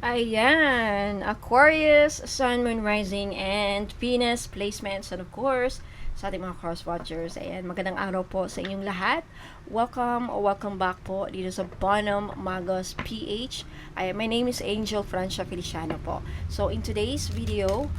Ayan, Aquarius, Sun, Moon, Rising, and Venus placements. And of course, sa ating mga cross watchers, ayan, magandang araw po sa inyong lahat. Welcome or welcome back po dito sa Bonum Magos PH. Ayan, my name is Angel Francia Feliciano po. So, in today's video,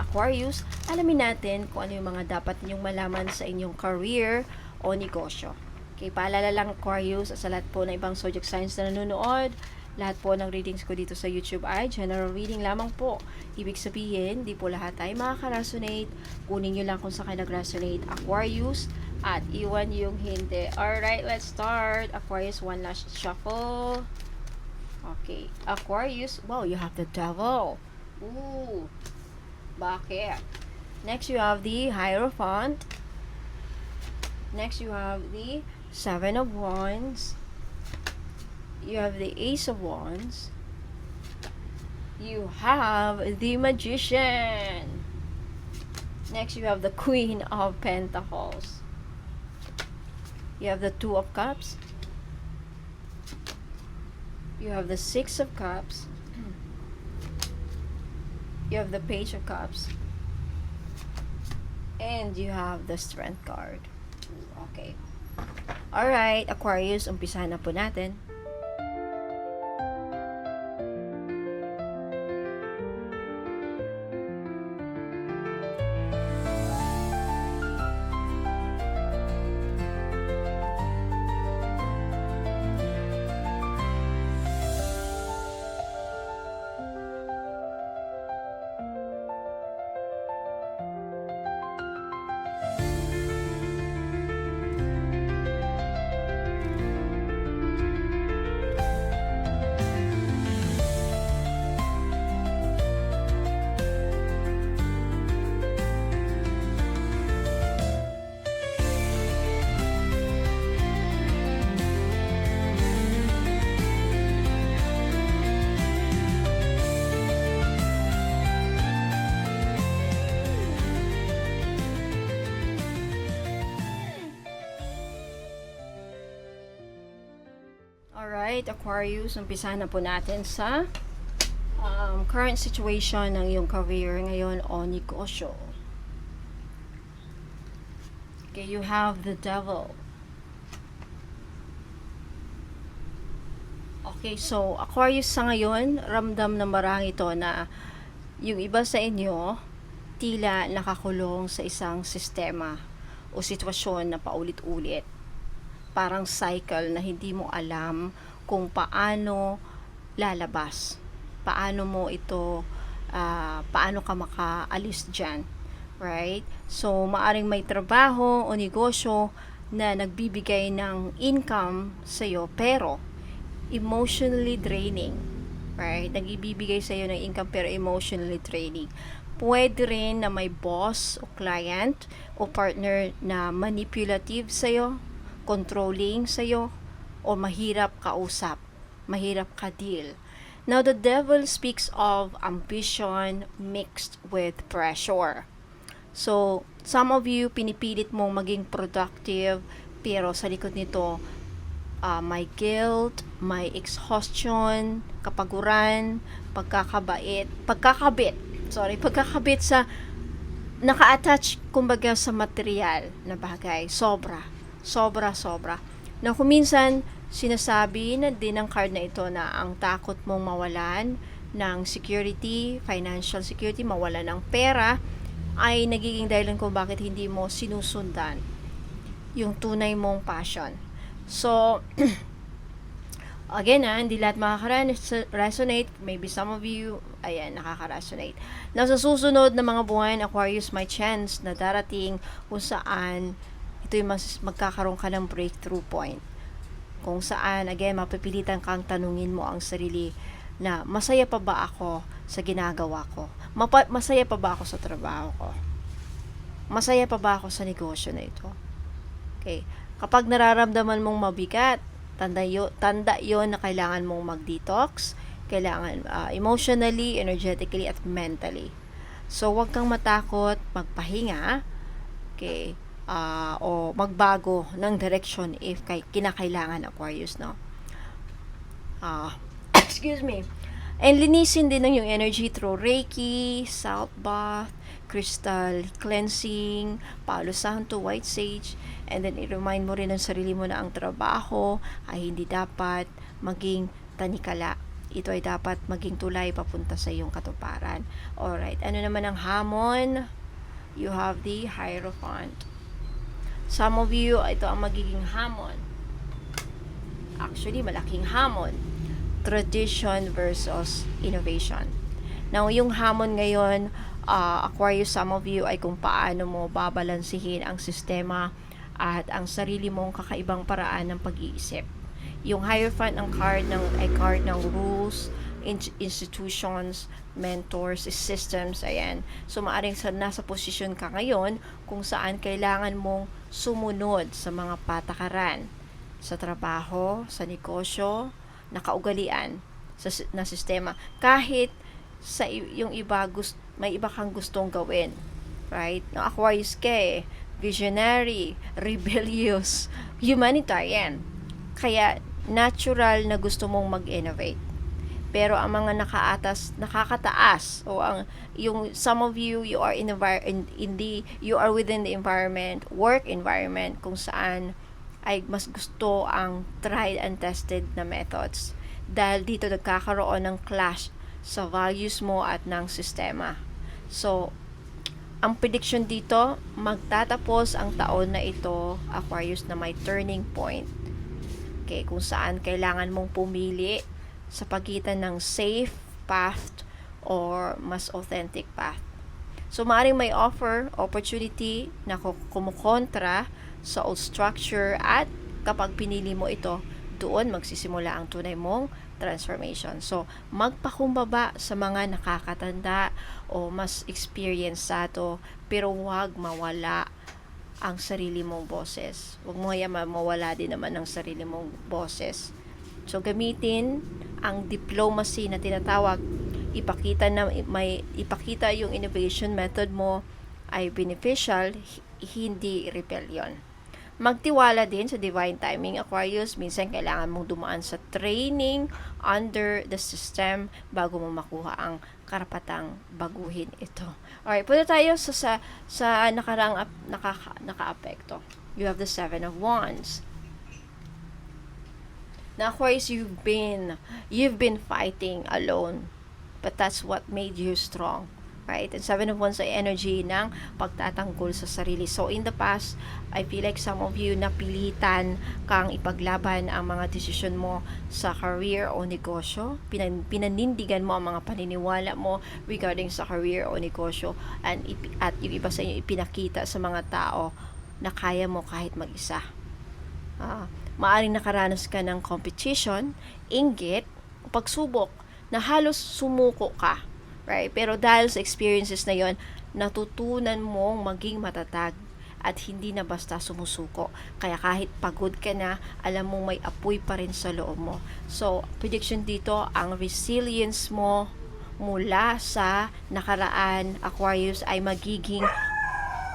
Aquarius, alamin natin kung ano yung mga dapat ninyong malaman sa inyong career o negosyo. Okay, paalala lang Aquarius sa lahat po ng ibang zodiac signs na nanonood. Lahat po ng readings ko dito sa YouTube ay general reading lamang po. Ibig sabihin, di po lahat tayo makaka-resonate. Kunin nyo lang kung saan kayo nag-resonate, Aquarius, at iwan yung hindi. Alright, let's start. Aquarius, one last shuffle. Okay, Aquarius, wow, you have the Devil. Ooh, bakit? Next, you have the Hierophant. Next, you have the Seven of Wands. You have the Ace of Wands. You have the Magician. Next, you have the Queen of Pentacles. You have the Two of Cups. You have the Six of Cups. You have the Page of Cups. And you have the Strength card. Okay. Alright, Aquarius, umpisahan na po natin. Alright, Aquarius, umpisahan na po natin sa current situation ng iyong career ngayon o negosyo. Okay, you have the Devil. Okay, so Aquarius sa ngayon, ramdam ng marang ito na yung iba sa inyo tila nakakulong sa isang sistema o sitwasyon na paulit-ulit. Parang cycle na hindi mo alam kung paano lalabas. Paano mo ito, paano ka makaalis dyan. Right? So, maaring may trabaho o negosyo na nagbibigay ng income sa'yo, pero emotionally draining. Right? Nagbibigay sa'yo ng income pero emotionally draining. Pwede rin na may boss o client o partner na manipulative sa'yo, controlling sa'yo, o mahirap kausap, mahirap ka-deal. Now, the Devil speaks of ambition mixed with pressure. So, some of you, pinipilit mong maging productive, pero sa likod nito, may guilt, may exhaustion, kapaguran, pagkakabit sa naka-attach, kumbaga, sa material na bagay. Sobra. Na kung minsan, sinasabi na din ng card na ito na ang takot mong mawalan ng security, financial security, mawalan ng pera, ay nagiging dahilan kung bakit hindi mo sinusundan yung tunay mong passion. So, again, hindi lahat makaka-resonate. Maybe some of you, ayan, nakaka-resonate. Now, sa susunod na mga buwan, Aquarius, may chance na darating kung saan ito yung magkakaroon ka ng breakthrough point. Kung saan, again, mapipilitan kang tanungin mo ang sarili na masaya pa ba ako sa ginagawa ko? Masaya pa ba ako sa trabaho ko? Masaya pa ba ako sa negosyo na ito? Okay. Kapag nararamdaman mong mabigat, tanda yon na kailangan mong mag-detox, kailangan emotionally, energetically, at mentally. So, huwag kang matakot magpahinga, okay, o magbago ng direction if kinakailangan, Aquarius, no? Excuse me. And linisin din ng yung energy through Reiki, salt bath, crystal cleansing, Palo Santo, white sage, and then i-remind mo rin ang sarili mo na ang trabaho ay hindi dapat maging tanikala. Ito ay dapat maging tulay papunta sa iyong katuparan. Alright, ano naman ang hamon? You have the Hierophant. Some of you, ito ang magiging hamon. Actually, malaking hamon. Tradition versus innovation. Now, yung hamon ngayon, Aquarius, some of you, ay kung paano mo babalansihin ang sistema at ang sarili mong kakaibang paraan ng pag-iisip. Yung Hierophant ng card ay card ng rules, institutions, mentors, systems, ayan. So, maaring nasa posisyon ka ngayon kung saan kailangan mong sumunod sa mga patakaran sa trabaho, sa negosyo, na kaugalian na sistema. Kahit sa yung iba, may iba kang gustong gawin. Right? No, Aquarius ka eh. Visionary, rebellious, humanitarian. Kaya, natural na gusto mong mag-innovate. Pero ang mga nakakataas o ang yung some of you are you are within the environment, work environment kung saan ay mas gusto ang tried and tested na methods. Dahil dito nagkakaroon ng clash sa values mo at ng sistema. So, ang prediction dito, magtatapos ang taon na ito, Aquarius, na may turning point. Okay, kung saan kailangan mong pumili sa pagitan ng safe path or mas authentic path. So, maaaring may opportunity na kumukontra sa old structure at kapag pinili mo ito, doon magsisimula ang tunay mong transformation. So, magpakumbaba sa mga nakakatanda o mas experienced pero huwag mawala ang sarili mong boses. Huwag mo mawala din naman ang sarili mong boses. So, gamitin ang diplomacy na tinatawag. Ipakita yung innovation method mo ay beneficial, hindi rebellion. Magtiwala din sa divine timing, Aquarius. Minsan kailangan mong dumaan sa training under the system bago mo makuha ang karapatang baguhin ito. Alright, punta tayo sa naka-apekto. You have the 7 of Wands. Now, Aquarius, you've been fighting alone, but that's what made you strong. Right? And 7 of Wands ay energy ng pagtatanggol sa sarili. So, in the past, I feel like some of you napilitan kang ipaglaban ang mga desisyon mo sa career o negosyo. Pinanindigan mo ang mga paniniwala mo regarding sa career o negosyo. At yung iba sa inyo ipinakita sa mga tao na kaya mo kahit mag-isa. Maaring nakaranas ka ng competition, inggit, pagsubok, na halos sumuko ka. Right? Pero dahil sa experiences na yon, natutunan mong maging matatag at hindi na basta sumusuko. Kaya kahit pagod ka na, alam mong may apoy pa rin sa loob mo. So, prediction dito, ang resilience mo mula sa nakaraan, Aquarius, ay magiging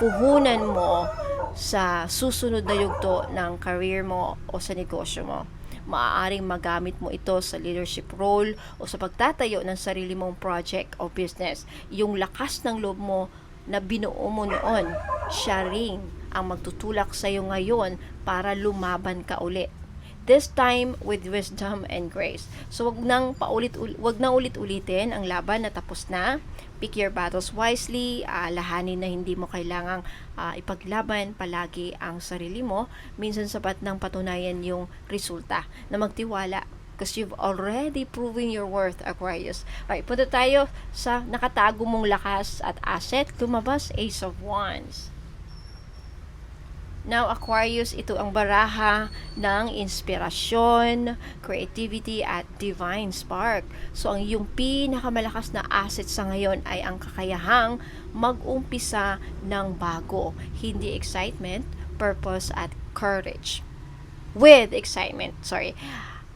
puhunan mo sa susunod na yugto ng career mo o sa negosyo mo. Maaaring magamit mo ito sa leadership role o sa pagtatayo ng sarili mong project o business. Yung lakas ng loob mo na binuo mo noon, siya ring ang magtutulak sa iyo ngayon para lumaban ka ulit. This time with wisdom and grace. So wag nang ulit-ulitin ang laban na tapos na. Pick your battles wisely, lahanin na hindi mo kailangang ipaglaban palagi ang sarili mo. Minsan sapat nang patunayan yung resulta na magtiwala because you've already proven your worth, Aquarius. Alright, punta tayo sa nakatago mong lakas at asset. Lumabas, Ace of Wands. Now, Aquarius, ito ang baraha ng inspirasyon, creativity, at divine spark. So, ang iyong pinakamalakas na asset sa ngayon ay ang kakayahang mag-umpisa ng bago. Hindi excitement, purpose, at courage. With excitement,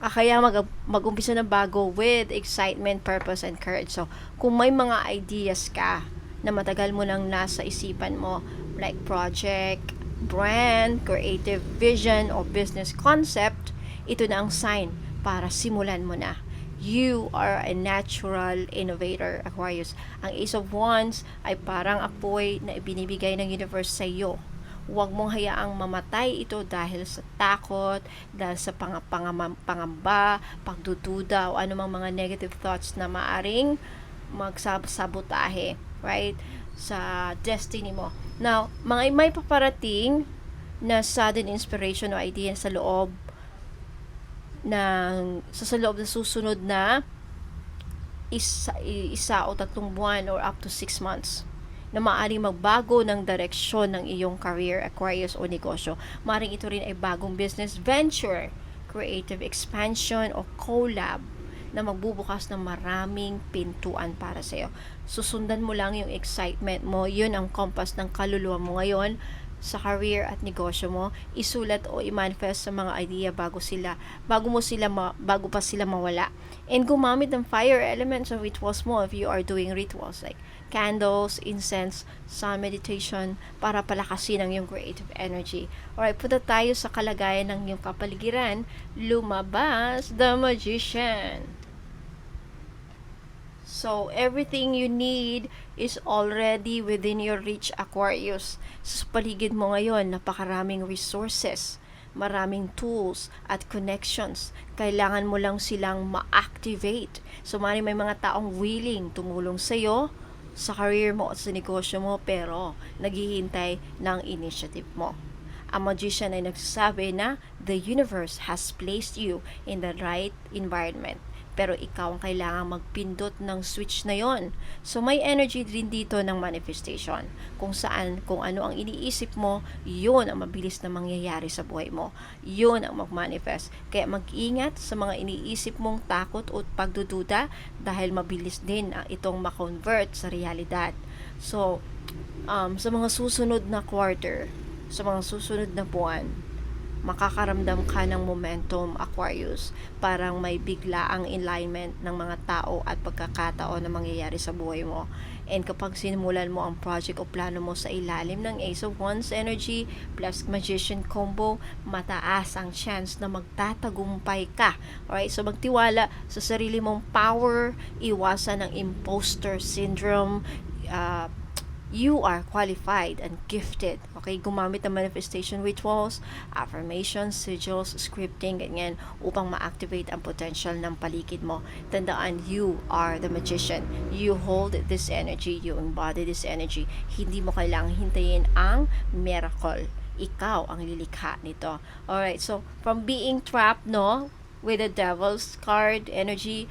kaya mag-umpisa ng bago with excitement, purpose, and courage. So, kung may mga ideas ka na matagal mo nang nasa isipan mo, like project, brand, creative vision, o business concept, ito na ang sign para simulan mo na. You are a natural innovator, Aquarius. Ang Ace of Wands ay parang apoy na ibinibigay ng universe sa iyo. Huwag mong hayaang mamatay ito dahil sa takot, dahil sa pangamba, pagdududa, o anumang mga negative thoughts na maaring magsabotahe, right? Sa destiny mo. Now, may paparating na sudden inspiration o idea sa loob na susunod na isa o 3 buwan or up to 6 months na maaaring magbago ng direksyon ng iyong career, Aquarius, o negosyo. Maaaring ito rin ay bagong business venture, creative expansion, o collab na magbubukas ng maraming pintuan para sa iyo. Susundan mo lang yung excitement mo. Yun ang compass ng kaluluwa mo ngayon sa career at negosyo mo. Isulat o i-manifest sa mga idea bago pa sila mawala. And gumamit ng fire elements of rituals mo if you are doing rituals like candles, incense, sun meditation para palakasin ang iyong creative energy. Alright, punta tayo sa kalagayan ng iyong kapaligiran. Lumabas the Magician. So, everything you need is already within your reach, Aquarius. Sa paligid mo ngayon, napakaraming resources, maraming tools at connections. Kailangan mo lang silang ma-activate. So, may mga taong willing tumulong sa'yo sa career mo at sa negosyo mo, pero naghihintay ng initiative mo. Ang Magician ay nagsasabi na the universe has placed you in the right environment. Pero ikaw ang kailangan magpindot ng switch na yon. So may energy din dito ng manifestation. Kung ano ang iniisip mo, yun ang mabilis na mangyayari sa buhay mo. Yun ang mag-manifest. Kaya mag-ingat sa mga iniisip mong takot o pagdududa dahil mabilis din itong ma-convert sa realidad. So, sa mga susunod na quarter, sa mga susunod na buwan, makakaramdam ka ng momentum, Aquarius. Parang may biglaang alignment ng mga tao at pagkakataon na mangyayari sa buhay mo. And kapag sinimulan mo ang project o plano mo sa ilalim ng Ace of Wands energy plus Magician combo, mataas ang chance na magtatagumpay ka. Alright, so magtiwala sa sarili mong power, iwasan ang imposter syndrome. You are qualified and gifted. Okay, gumamit ng manifestation rituals, affirmations, sigils, scripting, ganyan, upang ma-activate ang potential ng paligid mo. Tandaan, you are the magician. You hold this energy, you embody this energy. Hindi mo kailangang hintayin ang miracle. Ikaw ang lilikha nito. Alright, so from being trapped, with the devil's card energy,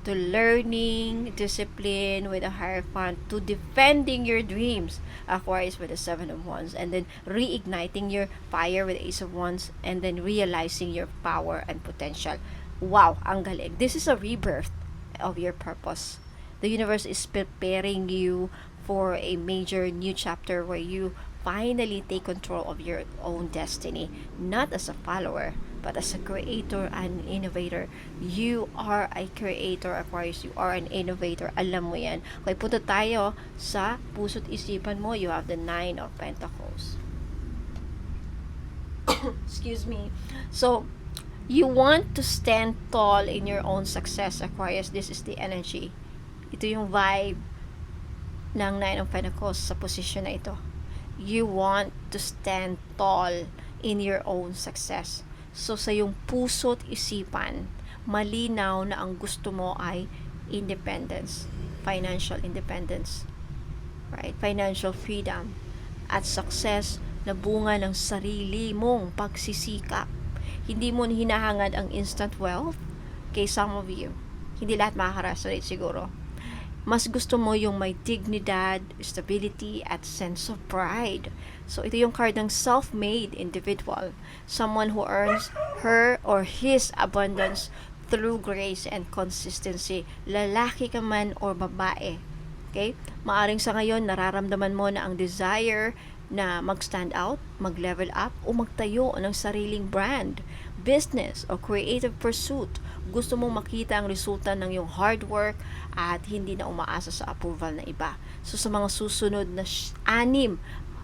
to learning, discipline with a Hierophant, to defending your dreams, Aquarius with the 7 of Wands, and then reigniting your fire with the Ace of Wands, and then realizing your power and potential. Wow, ang galing. This is a rebirth of your purpose. The universe is preparing you for a major new chapter where you finally take control of your own destiny, not as a follower, but as a creator and innovator. You are a creator, Aquarius. You are an innovator. Alam mo yan. Okay, punta tayo sa puso't isipan mo. You have the 9 of Pentacles. Excuse me. So, you want to stand tall in your own success, Aquarius. This is the energy. Ito yung vibe ng 9 of Pentacles sa posisyon na ito. You want to stand tall in your own success. So, sa iyong puso't isipan, malinaw na ang gusto mo ay independence, financial independence, right? Financial freedom, at success na bunga ng sarili mong pagsisikap. Hindi mo hinahangad ang instant wealth. Kay some of you, hindi lahat makaka-resonate siguro. Mas gusto mo yung may dignidad, stability, at sense of pride. So, ito yung card ng self-made individual. Someone who earns her or his abundance through grace and consistency. Lalaki ka man or babae. Okay? Maaring sa ngayon, nararamdaman mo na ang desire na mag-stand out, mag-level up, o magtayo ng sariling brand, business, o creative pursuit. Gusto mong makita ang resulta ng iyong hard work at hindi na umaasa sa approval ng iba. So, sa mga susunod na 6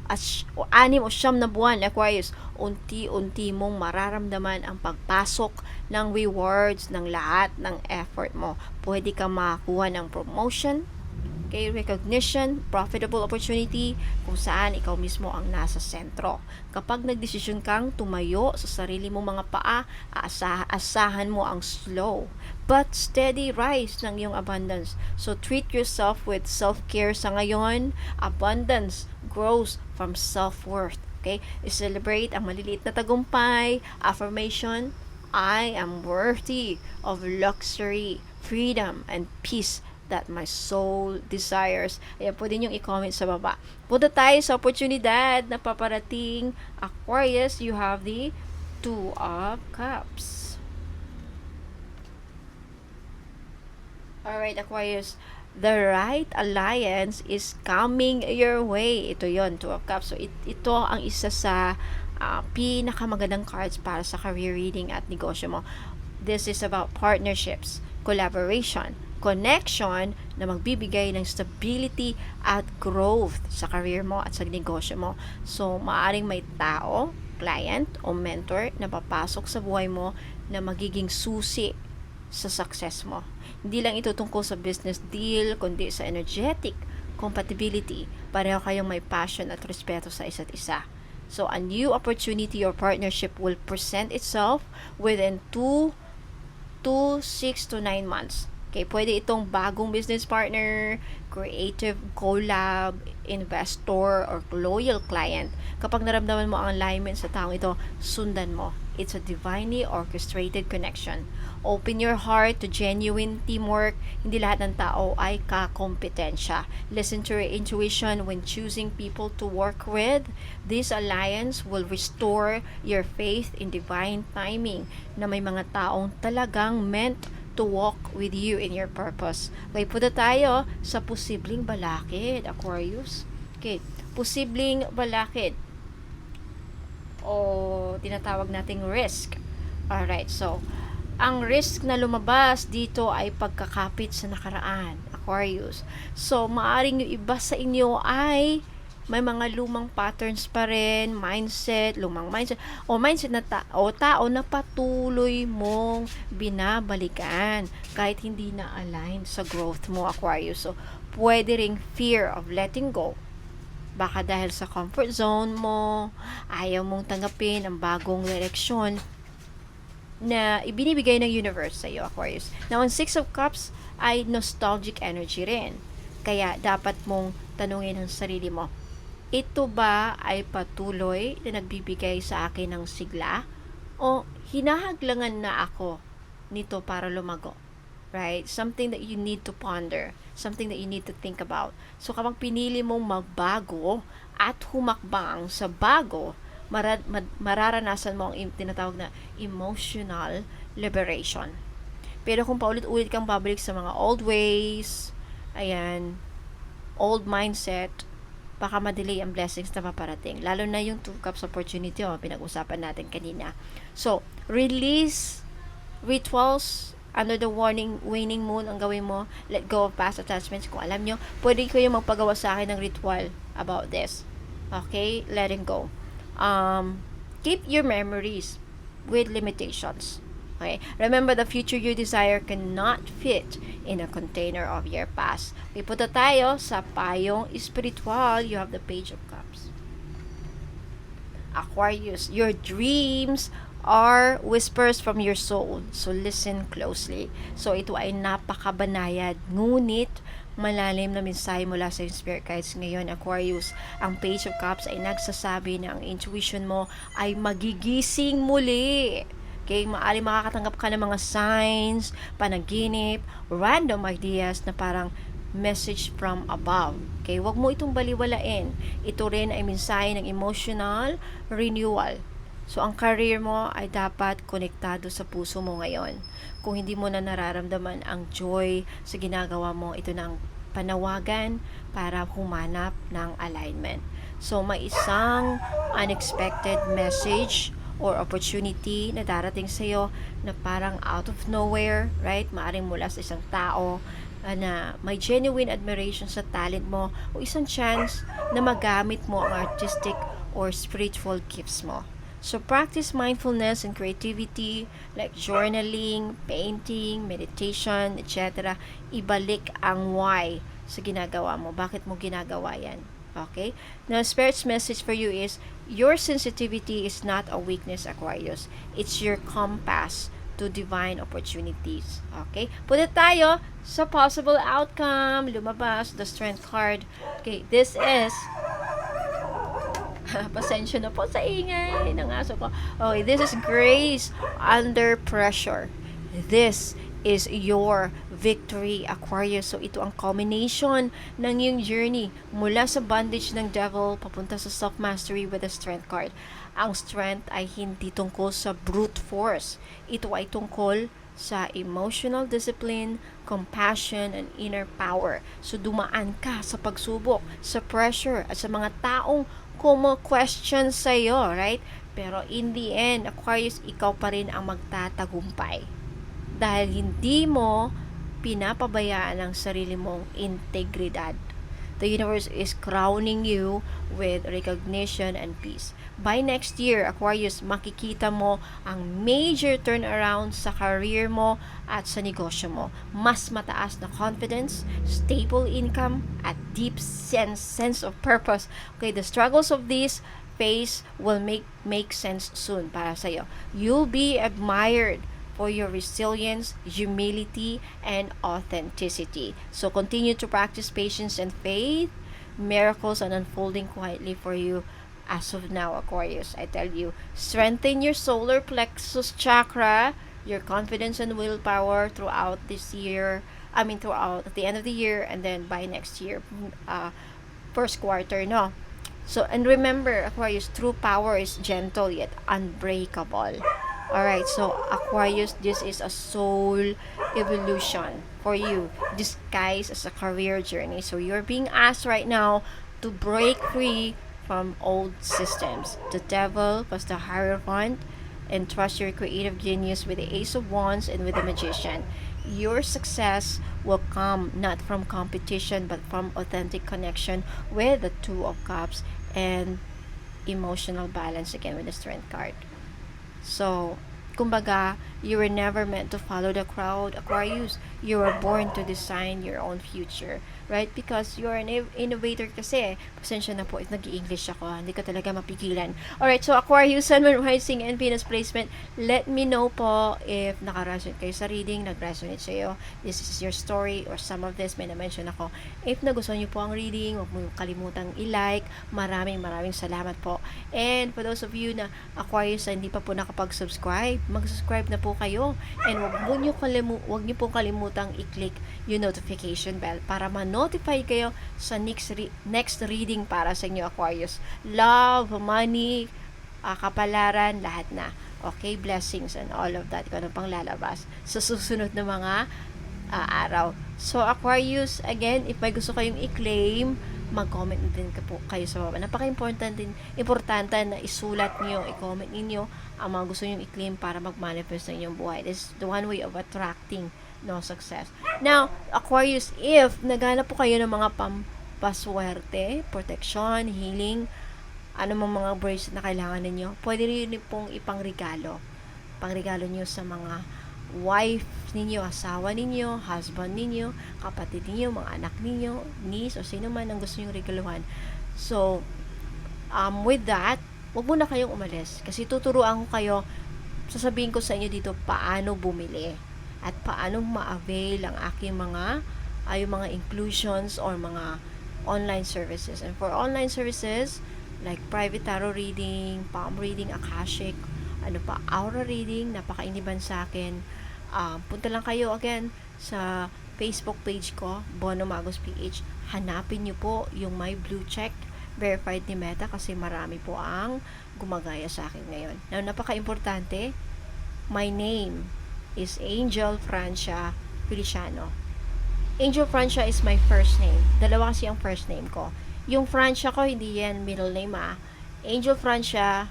6 o 9 na buwan, Aquarius, unti-unti mong mararamdaman ang pagpasok ng rewards ng lahat ng effort mo. Pwede ka makakuha ng promotion, okay, recognition, profitable opportunity kung saan ikaw mismo ang nasa sentro. Kapag nagdesisyon kang tumayo sa sarili mong mga paa, asahan mo ang slow but steady rise ng iyong abundance. So treat yourself with self-care sa ngayon. Abundance grows from self-worth. Okay? I-celebrate ang maliliit na tagumpay, affirmation, I am worthy of luxury, freedom, and peace that my soul desires. Ayan, pwede nyo i-comment sa baba. Punta tayo sa oportunidad na paparating. Aquarius, you have the Two of Cups. Alright, Aquarius, the right alliance is coming your way. Ito yon, Two of Cups. So, ito ang isa sa pinakamagandang cards para sa career reading at negosyo mo. This is about partnerships, collaboration, connection na magbibigay ng stability at growth sa career mo at sa negosyo mo. So, maaring may tao, client o mentor na papasok sa buhay mo na magiging susi sa success mo. Hindi lang ito tungkol sa business deal, kundi sa energetic compatibility. Pareho kayong may passion at respeto sa isa't isa. So, a new opportunity or partnership will present itself within 6 to 9 months. Okay, pwede itong bagong business partner, creative collab, investor, or loyal client. Kapag naramdaman mo ang alignment sa taong ito, sundan mo. It's a divinely orchestrated connection. Open your heart to genuine teamwork. Hindi lahat ng tao ay kakompetensya. Listen to your intuition when choosing people to work with. This alliance will restore your faith in divine timing na may mga taong talagang meant to walk with you in your purpose. Okay, punta tayo sa posibleng balakid, Aquarius. Okay, posibleng balakid o tinatawag nating risk. Alright, so ang risk na lumabas dito ay pagkakapit sa nakaraan, Aquarius. So, maaring yung iba sa inyo ay may mga lumang patterns pa rin, lumang mindset, o mindset na tao na patuloy mong binabalikan kahit hindi na align sa growth mo, Aquarius. So, pwede ring fear of letting go. Baka dahil sa comfort zone mo, ayaw mong tanggapin ang bagong direksyon na ibinibigay ng universe sa iyo, Aquarius. Now, ang 6 of Cups ay nostalgic energy rin. Kaya, dapat mong tanungin ang sarili mo, ito ba ay patuloy na nagbibigay sa akin ng sigla o hinahaglangan na ako nito para lumago? Right? Something that you need to ponder. Something that you need to think about. So, kapag pinili mong magbago at humakbang sa bago, mararanasan mo ang tinatawag na emotional liberation. Pero kung paulit-ulit kang babalik sa mga old ways, ayan, old mindset, baka ma-delay ang blessings na paparating. Lalo na yung 2 Cups opportunity pinag-usapan natin kanina. So, release rituals under the waning moon ang gawin mo. Let go of past attachments. Kung alam nyo, pwede kayo magpagawa sa akin ng ritual about this. Okay? Letting go. Keep your memories with limitations. Okay? Remember, the future you desire cannot fit in a container of your past. Okay, punta tayo sa payong espiritual. You have the Page of Cups. Aquarius, your dreams are whispers from your soul. So, listen closely. So, ito ay napakabanayad. Ngunit, malalim na mensahe mula sa spirit guides ngayon, Aquarius. Ang Page of Cups ay nagsasabi na ang intuition mo ay magigising muli. Okay, maaari makakatanggap ka ng mga signs, panaginip, random ideas na parang message from above. Okay, wag mo itong baliwalain. Ito rin ay mensahe ng emotional renewal. So, ang career mo ay dapat konektado sa puso mo ngayon. Kung hindi mo na nararamdaman ang joy sa ginagawa mo, ito na ang panawagan para humanap ng alignment. So, may isang unexpected message or opportunity na darating sa iyo na parang out of nowhere, right? Maaring mula sa isang tao na may genuine admiration sa talent mo o isang chance na magamit mo ang artistic or spiritual gifts mo. So practice mindfulness and creativity like journaling, painting, meditation, etc. Ibalik ang why sa ginagawa mo. Bakit mo ginagawa yan? Okay? Now, Spirit's message for you is your sensitivity is not a weakness, Aquarius. It's your compass to divine opportunities. Okay? Punta tayo sa possible outcome. Lumabas the Strength card. Okay, this is pasensya na po sa ingay ng aso ko. Okay, this is grace under pressure. This is your victory, Aquarius. So, ito ang combination ng iyong journey mula sa bondage ng devil papunta sa self-mastery with the Strength card. Ang strength ay hindi tungkol sa brute force. Ito ay tungkol sa emotional discipline, compassion, and inner power. So, dumaan ka sa pagsubok, sa pressure, at sa mga taong kumo-question sa'yo, right? Pero in the end, Aquarius, ikaw pa rin ang magtatagumpay. Dahil hindi mo pinapabayaan ang sarili mong integridad. The universe is crowning you with recognition and peace. By next year, Aquarius, makikita mo ang major turnaround sa career mo at sa negosyo mo. Mas mataas na confidence, stable income, at deep sense of purpose. Okay, the struggles of this phase will make sense soon para sa'yo. You'll be admired for your resilience, humility, and authenticity. So continue to practice patience and faith. Miracles are unfolding quietly for you as of now, Aquarius. I tell you, strengthen your solar plexus chakra, your confidence and willpower throughout this year. Throughout at the end of the year, and then by next year, first quarter, no? So, and remember, Aquarius, true power is gentle yet unbreakable. Alright, so Aquarius, this is a soul evolution for you, disguised as a career journey. So you're being asked right now to break free from old systems. The devil was the Hierophant, and trust your creative genius with the Ace of Wands and with the Magician. Your success will come not from competition but from authentic connection with the Two of Cups and emotional balance again with the Strength card. So, kumbaga, you were never meant to follow the crowd, Aquarius. You were born to design your own future, right? Because you're an innovator kasi. Pasensya na po, nag-i-English ako. Hindi ko talaga mapigilan. Alright, so Aquarius, Sun, Moon, Rising, and Venus placement. Let me know po if naka-resonate kayo sa reading, nag-resonate sa'yo. This is your story or some of this, may na-mention ako. If nagustuhan niyo po ang reading, huwag mo kalimutang i-like. Maraming salamat po. And for those of you na Aquarius na hindi pa po nakapag-subscribe, mag-subscribe na po kayo. And wag niyo pong kalimutang i-click yung notification bell para ma-notify kayo sa next reading para sa inyo, Aquarius. Love, money, kapalaran, lahat na. Okay, blessings and all of that. Kung ano pang lalabas sa susunod na mga araw. So, Aquarius, again, if may gusto kayong i-claim, mag-comment din po kayo sa baba. Napaka-importante na isulat niyo, i-comment niyo ang mga gusto niyo i-claim para mag-manifest sa inyong buhay. This is the one way of attracting success. Now, Aquarius, if naghanap po kayo ng mga pampaswerte, protection, healing, ano mga bracelet na kailangan ninyo, pwede rin pong ipangregalo. Pangregalo niyo sa mga wife ninyo, asawa ninyo, husband ninyo, kapatid ninyo, mga anak ninyo, niece, o sino man ang gusto nyong regaluhan. So, with that, huwag muna kayong umalis. Kasi tuturuan ko kayo, sasabihin ko sa inyo dito paano bumili at paano ma-avail ang aking mga inclusions or mga online services. And for online services, like private tarot reading, palm reading, akashic, aura reading, napaka-iniban sa akin. Punta lang kayo again sa Facebook page ko, Bono Magos PH. Hanapin nyo po yung my blue check, verified ni Meta, kasi marami po ang gumagaya sa akin ngayon. Now, napaka-importante, my name is Angel Francia Feliciano. Angel Francia is my first name. Dalawa kasi ang first name ko. Yung Francia ko, hindi yan middle name Angel Francia,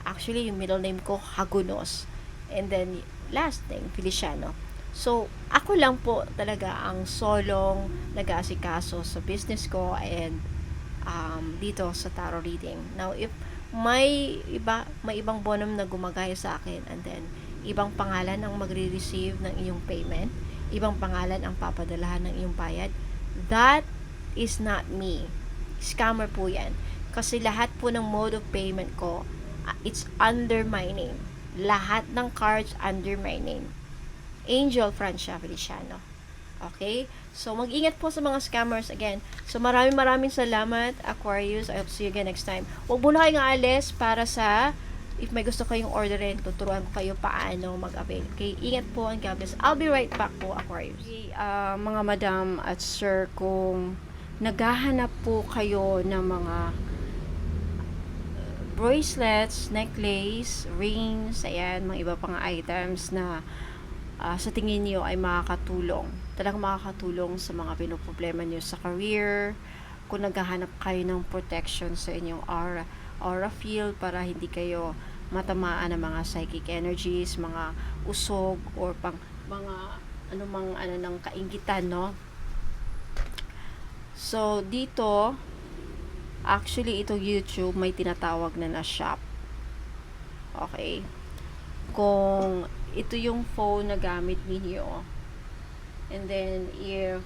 actually yung middle name ko Hagunos, and then last name Feliciano. So, ako lang po talaga ang solong nag-aasikaso sa business ko and dito sa tarot reading. Now, if may ibang bonum na gumagaya sa akin, and then ibang pangalan ang magre-receive ng iyong payment, ibang pangalan ang papadalahan ng iyong bayad, that is not me. Scammer po yan. Kasi lahat po ng mode of payment ko, it's under my name. Lahat ng cards under my name. Angel Francia Feliciano. Okay? So, mag-ingat po sa mga scammers again. So, maraming salamat, Aquarius. I hope to see you again next time. Huwag muna kayong aalis para sa if may gusto kayong orderin, tuturuan ko kayo paano mag-avail. Okay? Ingat po and God bless. I'll be right back po, Aquarius. Okay, mga madam at sir, kung naghahanap po kayo ng mga bracelets, necklace, rings, ayan, mga iba pang items na sa tingin niyo ay talagang makakatulong sa mga pinoproblema niyo sa career, kung naghahanap kayo ng protection sa inyong aura field para hindi kayo matamaan ng mga psychic energies, mga usog, or mga anumang ng kainggitan, no? So, dito, actually, itong YouTube may tinatawag na shop. Okay? Kung ito yung phone na gamit ninyo, and then if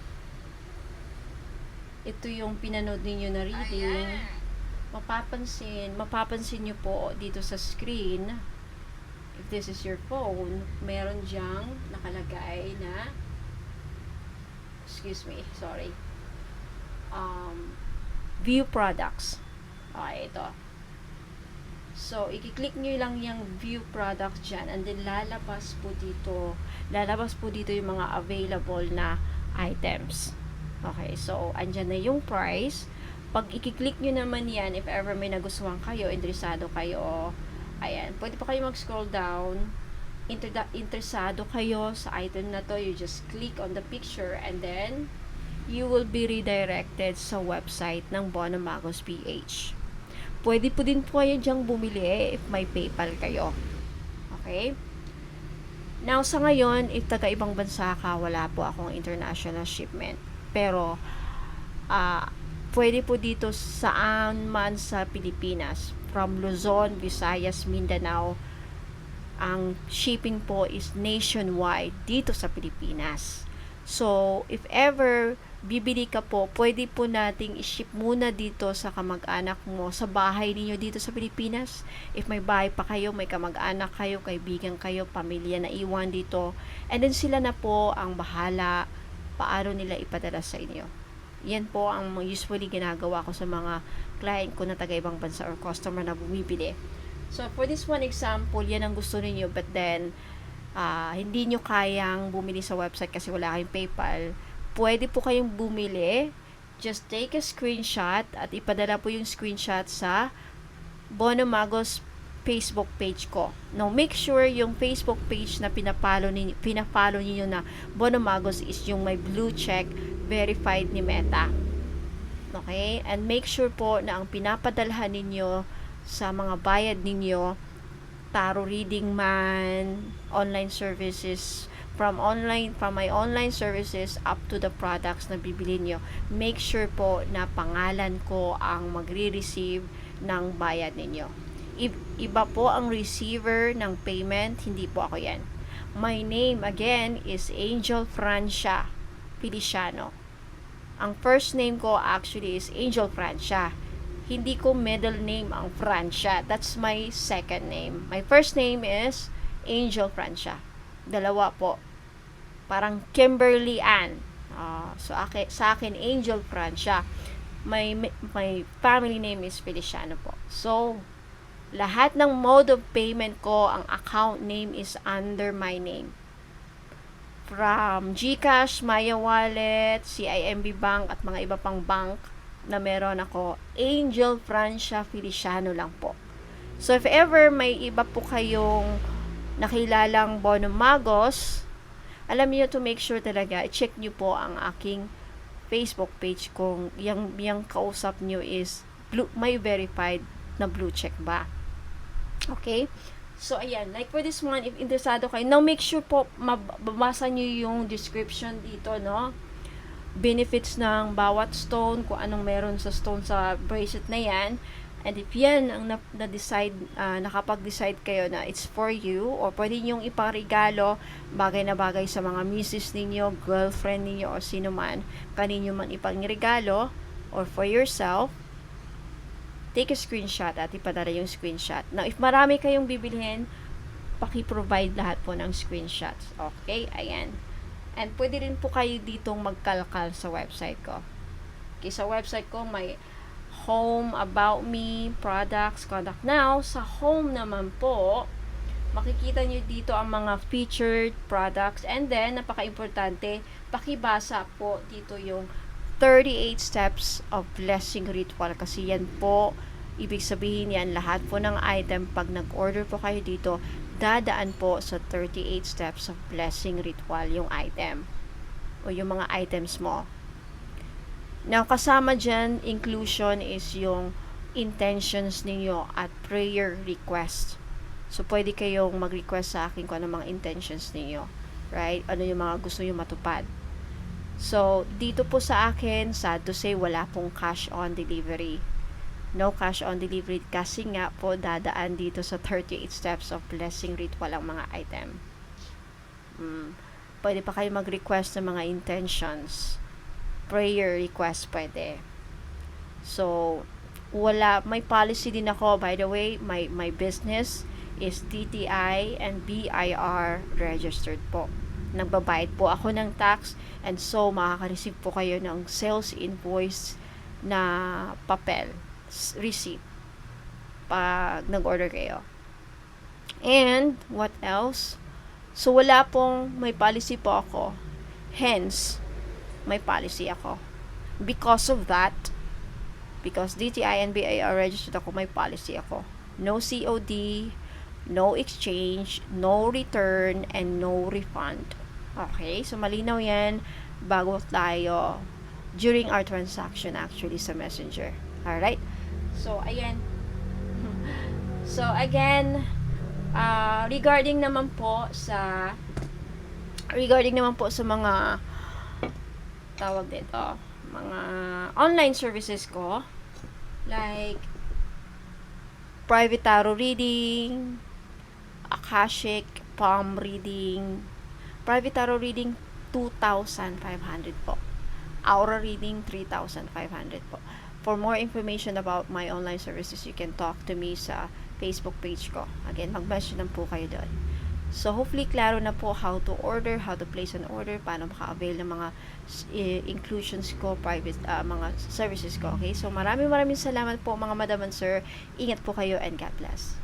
ito yung pinanood ninyo na reading, mapapansin nyo po dito sa screen, if this is your phone, meron dyang nakalagay na view products. Okay, ito. So, i-click nyo lang yung view products dyan, and then lalabas po dito yung mga available na items. Okay, so, andyan na yung price. Pag i-click nyo naman yan, if ever may nagustuhan kayo, interesado kayo, ayan, pwede pa kayo mag-scroll down, interesado kayo sa item na to, you just click on the picture, and then, you will be redirected sa website ng Bono Magos PH. Pwede po din po kayo dyang bumili if may PayPal kayo. Okay? Now, sa ngayon, if taga-ibang bansa ka, wala po akong international shipment. Pero, pwede po dito saan man sa Pilipinas. From Luzon, Visayas, Mindanao, ang shipping po is nationwide dito sa Pilipinas. So, if ever bibili ka po, pwede po nating i-ship muna dito sa kamag-anak mo, sa bahay ninyo dito sa Pilipinas. If may bahay pa kayo, may kamag-anak kayo, kaibigan kayo, pamilya na iwan dito, and then sila na po ang bahala paano nila ipadala sa inyo. Yan po ang usually ginagawa ko sa mga client ko na taga-ibang bansa or customer na bumibili. So, for this one example, yan ang gusto niyo, but then, hindi nyo kayang bumili sa website kasi wala kayong PayPal, pwede po kayong bumili. Just take a screenshot at ipadala po yung screenshot sa Bono Magos Facebook page ko. Now, make sure yung Facebook page na pinapalo ninyo na Bono Magos is yung may blue check, verified ni Meta. Okay? And make sure po na ang pinapadalhan ninyo sa mga bayad ninyo, tarot reading man, online services, from my online services up to the products na bibili nyo, make sure po na pangalan ko ang magre-receive ng bayad ninyo. Iba po ang receiver ng payment, hindi po ako yan. My name again is Angel Francia Feliciano. Ang first name ko actually is Angel Francia. Hindi ko middle name ang Francia. That's my second name. My first name is Angel Francia. Dalawa po. Parang Kimberly Ann. Sa akin, Angel Francia. My family name is Feliciano po. So, lahat ng mode of payment ko, ang account name is under my name. From GCash, Maya Wallet, CIMB Bank, at mga iba pang bank na meron ako, Angel Francia Feliciano lang po. So, if ever may iba po kayong nakilalang Bono Magos, alam niyo, to make sure talaga, i-check niyo po ang aking Facebook page kung yung kausap niyo is may verified na blue check ba. Okay? So, ayan, like for this one, if interesado kayo, now make sure po, mabasa nyo yung description dito, no? Benefits ng bawat stone, kung anong meron sa stone sa bracelet na yan. And if yan ang na-decide, nakapag-decide kayo na it's for you, or pwede nyong iparegalo, bagay na bagay sa mga misis ninyo, girlfriend ninyo, o sino man, kaninyo man ipangregalo, or for yourself, take a screenshot at ipadala yung screenshot. Now, if marami kayong bibilhin, paki-provide lahat po ng screenshots. Okay? Ayan. And pwede rin po kayo ditong magkalkal sa website ko. Okay, sa website ko may home, about me, products, contact now. Sa home naman po, makikita nyo dito ang mga featured products. And then, napaka-importante, pakibasa po dito yung 38 steps of blessing ritual, kasi yan po, ibig sabihin yan, lahat po ng item, pag nag-order po kayo dito, dadaan po sa 38 steps of blessing ritual yung item o yung mga items mo. Now, kasama dyan, inclusion is yung intentions ninyo at prayer request. So, pwede kayong mag-request sa akin kung ano mga intentions ninyo, right? Ano yung mga gusto nyo matupad. So, dito po sa akin, sad to say, wala pong cash on delivery. No cash on delivery kasi nga po dadaan dito sa 38 steps of blessing ritual ang mga item. Pwede pa kayo mag-request ng mga intentions. Prayer request pwede. So, may policy din ako. By the way, my business is DTI and BIR registered po. Nagbabayad po ako ng tax, and so makaka-receive po kayo ng sales invoice na papel, receipt, pag nag-order kayo. And what else? So wala pong, may policy po ako, hence may policy ako. Because of that, because DTI and BIR registered ako, may policy ako. No COD, no exchange, no return, and no refund. Okay, so malinaw yan bago tayo during our transaction actually sa Messenger. Alright? So, ayan. So, again, regarding naman po sa mga tawag dito, mga online services ko, like private tarot reading, Akashic, palm reading. Private tarot reading, 2,500 po. Aura reading, 3,500 po. For more information about my online services, you can talk to me sa Facebook page ko. Again, mag-message lang po kayo doon. So, hopefully, klaro na po how to order, how to place an order, paano maka-avail ng mga inclusions ko, private, mga services ko. Okay? So, maraming salamat po mga madam and sir. Ingat po kayo and God bless.